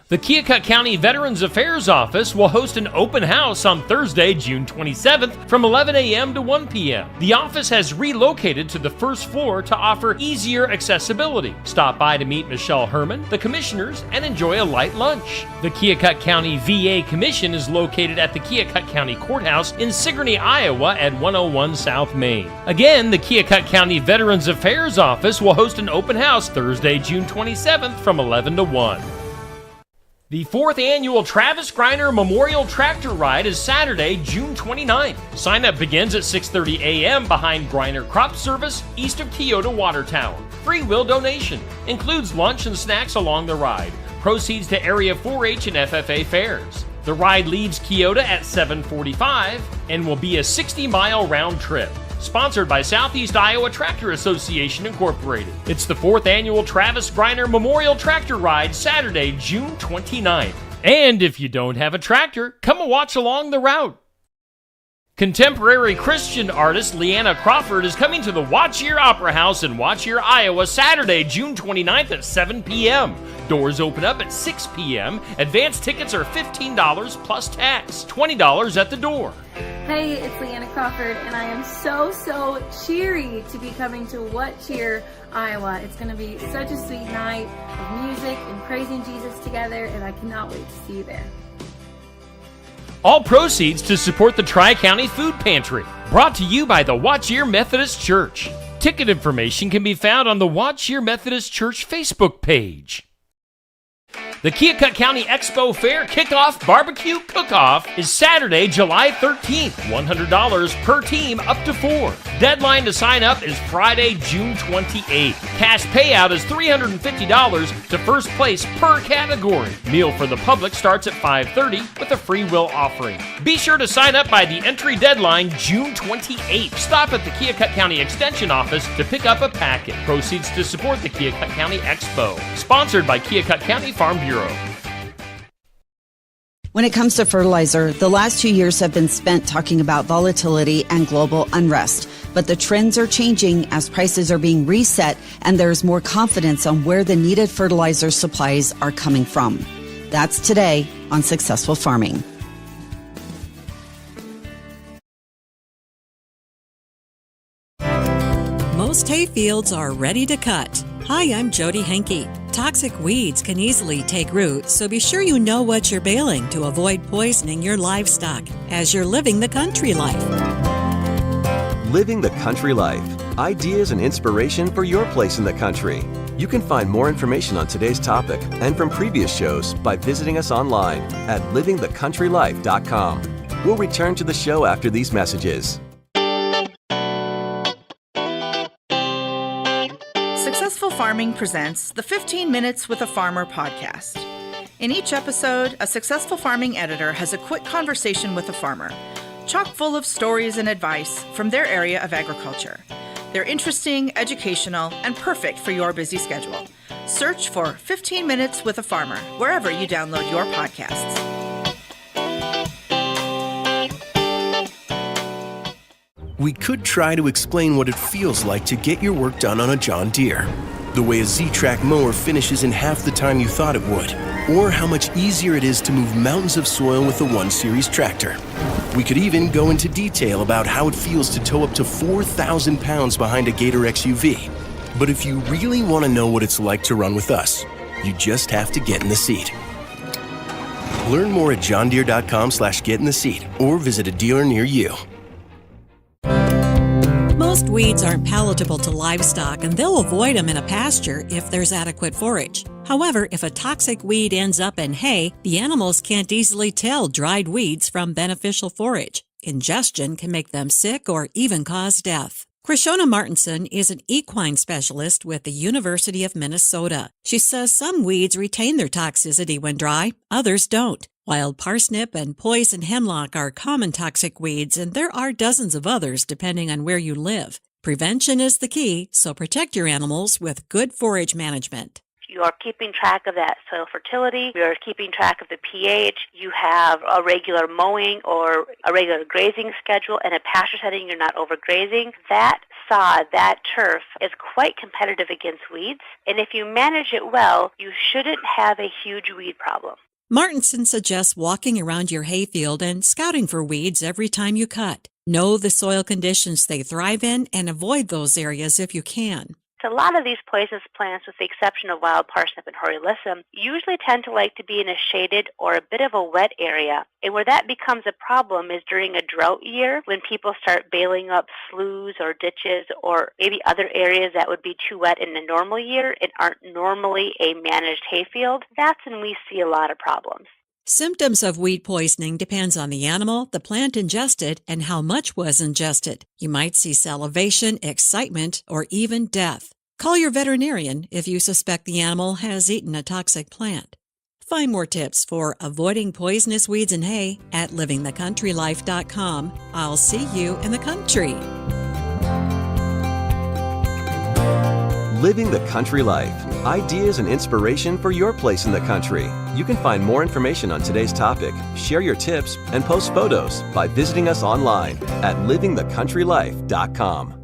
The Keokuk County Veterans Affairs Office will host an open house on Thursday, June 27th from 11 a.m. to 1 p.m. The office has relocated to the first floor to offer easier accessibility. Stop by to meet Michelle Herman, the commissioners, and enjoy a light lunch. The Keokuk County VA Commission is located at the Keokuk County Courthouse in Sigourney, Iowa at 101 South Main. Again, the Keokuk County Veterans Affairs Office will host an open house Thursday, June 27th from 11 to 1. The 4th annual Travis Greiner Memorial Tractor Ride is Saturday, June 29th. Sign-up begins at 6:30 a.m. behind Greiner Crop Service, east of Keota Water Tower. Free will donation. Includes lunch and snacks along the ride. Proceeds to Area 4-H and FFA fairs. The ride leaves Keota at 7:45 and will be a 60-mile round trip. Sponsored by Southeast Iowa Tractor Association Incorporated. It's the 4th annual Travis Greiner Memorial Tractor Ride, Saturday, June 29th. And if you don't have a tractor, come and watch along the route. Contemporary Christian artist Leanna Crawford is coming to the Watch Year Opera House in Watch Year, Iowa, Saturday, June 29th at 7 p.m. Doors open up at 6 p.m. Advance tickets are $15 plus tax, $20 at the door. Hey, it's Leanna Crawford, and I am so cheery to be coming to What Cheer, Iowa. It's going to be such a sweet night of music and praising Jesus together, and I cannot wait to see you there. All proceeds to support the Tri-County Food Pantry, brought to you by the Watch Year Methodist Church. Ticket information can be found on the Watch Year Methodist Church Facebook page. The Keokuk County Expo Fair Kickoff Barbecue Cook-Off is Saturday, July 13th. $100 per team, up to 4. Deadline to sign up is Friday, June 28th. Cash payout is $350 to first place per category. Meal for the public starts at 5:30 with a free will offering. Be sure to sign up by the entry deadline, June 28th. Stop at the Keokuk County Extension Office to pick up a packet. Proceeds to support the Keokuk County Expo. Sponsored by Keokuk County Farm Bureau. When it comes to fertilizer, the last 2 years have been spent talking about volatility and global unrest. But the trends are changing as prices are being reset and there's more confidence on where the needed fertilizer supplies are coming from. That's today on Successful Farming. Most hay fields are ready to cut. Hi, I'm Jody Henke. Toxic weeds can easily take root, so be sure you know what you're baling to avoid poisoning your livestock as you're living the country life. Living the Country Life. Ideas and inspiration for your place in the country. You can find more information on today's topic and from previous shows by visiting us online at livingthecountrylife.com. We'll return to the show after these messages. Successful Farming presents the 15 Minutes with a Farmer podcast. In each episode, a successful farming editor has a quick conversation with a farmer, chock full of stories and advice from their area of agriculture. They're interesting, educational, and perfect for your busy schedule. Search for 15 Minutes with a Farmer wherever you download your podcasts. We could try to explain what it feels like to get your work done on a John Deere. The way a Z-Track mower finishes in half the time you thought it would. Or how much easier it is to move mountains of soil with a 1 Series tractor. We could even go into detail about how it feels to tow up to 4,000 pounds behind a Gator XUV. But if you really want to know what it's like to run with us, you just have to get in the seat. Learn more at johndeere.com/get-in-the-seat or visit a dealer near you. Most weeds aren't palatable to livestock, and they'll avoid them in a pasture if there's adequate forage. However, if a toxic weed ends up in hay, the animals can't easily tell dried weeds from beneficial forage. Ingestion can make them sick or even cause death. Krishona Martinson is an equine specialist with the University of Minnesota. She says some weeds retain their toxicity when dry, others don't. Wild parsnip and poison hemlock are common toxic weeds, and there are dozens of others depending on where you live. Prevention is the key, so protect your animals with good forage management. You are keeping track of that soil fertility. You are keeping track of the pH. You have a regular mowing or a regular grazing schedule and a pasture setting. You're not overgrazing. That sod, that turf is quite competitive against weeds. And if you manage it well, you shouldn't have a huge weed problem. Martinson suggests walking around your hayfield and scouting for weeds every time you cut. Know the soil conditions they thrive in and avoid those areas if you can. A lot of these poisonous plants, with the exception of wild parsnip and horalisum, usually tend to like to be in a shaded or a bit of a wet area. And where that becomes a problem is during a drought year, when people start bailing up sloughs or ditches or maybe other areas that would be too wet in a normal year and aren't normally a managed hayfield. That's when we see a lot of problems. Symptoms of weed poisoning depends on the animal, the plant ingested, and how much was ingested. You might see salivation, excitement, or even death. Call your veterinarian if you suspect the animal has eaten a toxic plant. Find more tips for avoiding poisonous weeds in hay at livingthecountrylife.com. I'll see you in the country. Living the Country Life. Ideas and inspiration for your place in the country. You can find more information on today's topic, share your tips, and post photos by visiting us online at livingthecountrylife.com.